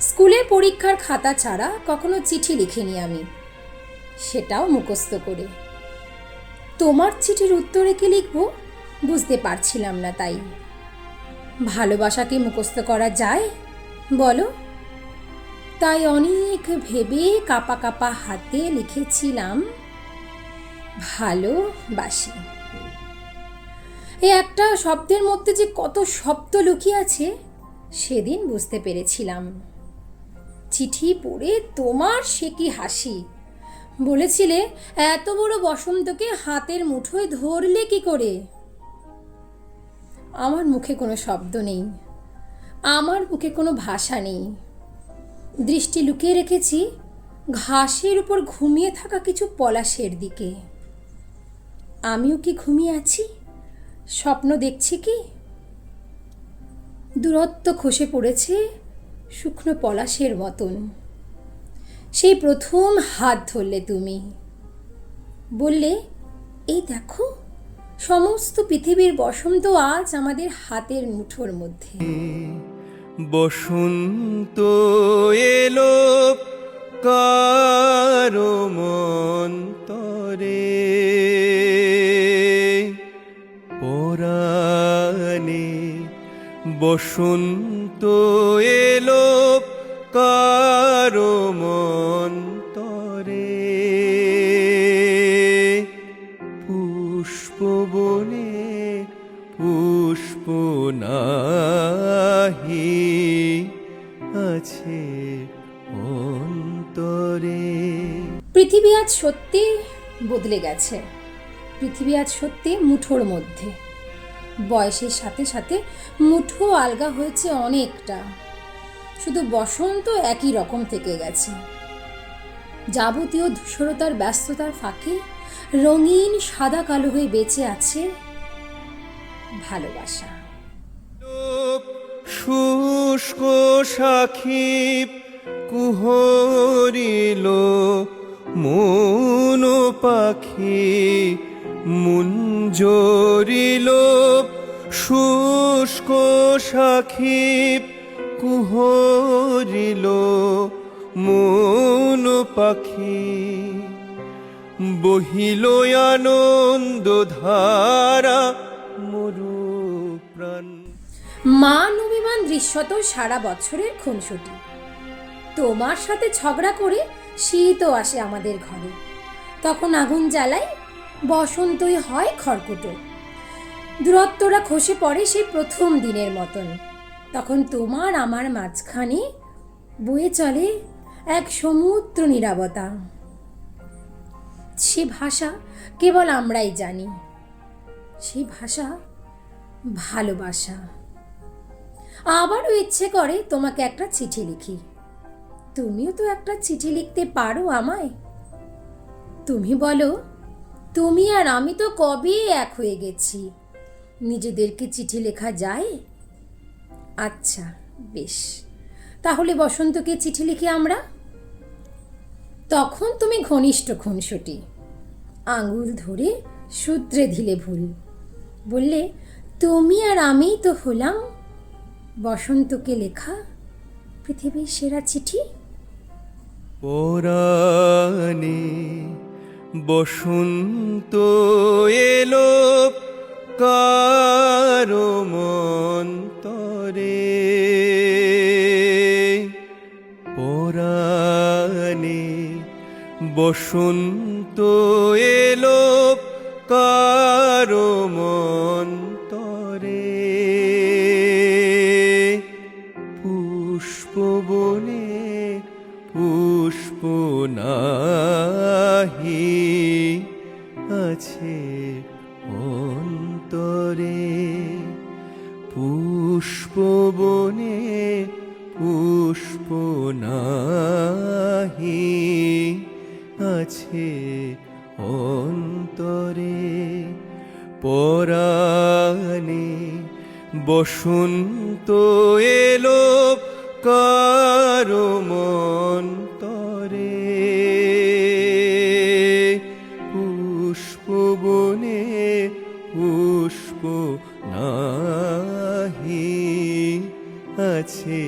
স্কুলের পরীক্ষার খাতা ছাড়া কখনো চিঠি লিখিনি আমি, সেটাও মুখস্থ করে। তোমার চিঠির উত্তরে কি লিখব বুঝতে পারছিলাম না, তাই। ভালোবাসা কি মুখস্থ করা যায় বলো? তাই অনেক ভেবে কাপা কাপা হাতে লিখেছিলাম ভালোবাসি। এই একটা শব্দের মধ্যে যে কত শব্দ লুকিয়ে আছে সেদিন বুঝতে পেরেছিলাম। চিঠি পড়ে তোমার সে কি হাসি! বলেছিলে এত বড় বসন্তকে হাতের মুঠোয় ধরলে কি করে। আমার মুখে কোনো শব্দ নেই, আমার মুখে কোনো ভাষা নেই। দৃষ্টি লুকিয়ে রেখেছি ঘাসের উপর ঘুমিয়ে থাকা কিছু পলাশের দিকে। আমিও কি ঘুমিয়ে আছি? স্বপ্ন দেখছি কি? দূরত্ব খসে পড়েছে শুকনো পলাশের মতন। সেই প্রথম হাত ধরলে তুমি, বললে এই দেখো সমস্ত পৃথিবীর বসন্ত আজ আমাদের হাতের মুঠোর মধ্যে। বসন্ত এলো কারো মন্তরে, পরাণে বসন্ত এলো কারো মন্তরে। পুষ্প বনে পুষ্প নাহি আছে অন্তরে। পৃথিবী আজ সত্যি বদলে গেছে। পৃথিবী আজ সত্যি মুঠোর মধ্যে। বয়সের সাথে সাথে মুঠো আলগা হয়েছে অনেকটা, শুধু বসন্ত একই রকম থেকে গেছে। যাবতীয় ধূসরতার ব্যস্ততার ফাঁকে রঙিন সাদা কালো হয়ে বেঁচে আছে ভালোবাসা। শুষ্ক সাক্ষীপ কুহরিল মন পাখি মুঞ্জরিল। শুষ্ক সাক্ষীপ কুহরিল মন পাখি, বহিল আনন্দ ধারা মরু প্রাণ। মান অভিমান দৃশ্যত সারা বছরের খুনসুটি। তোমার সাথে ঝগড়া করে শীতও আসে আমাদের ঘরে। তখন আগুন জ্বালাই, বসন্তই হয় খড়কুটো। দূরত্বরা খসে পড়ে সেই প্রথম দিনের মতন। তখন তোমার আমার মাঝখানে বয়ে চলে এক সমুদ্র নীরবতা। সে ভাষা কেবল আমরাই জানি, সেই ভাষা ভালোবাসা। আবারও ইচ্ছে করে তোমাকে একটা চিঠি লিখি। তুমিও তো একটা চিঠি লিখতে পারো আমায়। তুমি বলো তুমি আর আমি তো কবে এক হয়ে গেছি, নিজেদেরকে চিঠি লেখা যায়? আচ্ছা বেশ, তাহলে বসন্তকে চিঠি লিখি আমরা। তখন তুমি ঘনিষ্ঠ খুনসুটি, আঙুল ধরে সূত্রে দিলে ভুল। বললে তুমি আর আমি তো হলাম বসন্তকে লেখা পৃথিবীর সেরা চিঠি। পরাণে বসন্ত এলো কারো মন্তরে, পরাণে বসন্ত এলো কারো মন্তরে। পুষ্প বনে পুষ্প নাহি আছে অন্তরে। পুষ্প বনে পুষ্প নাহি আছে অন্তরে। পরাণে বসন্ত এলো কারো মন্তরে। পুষ্প বনে পুষ্প নাহি আছে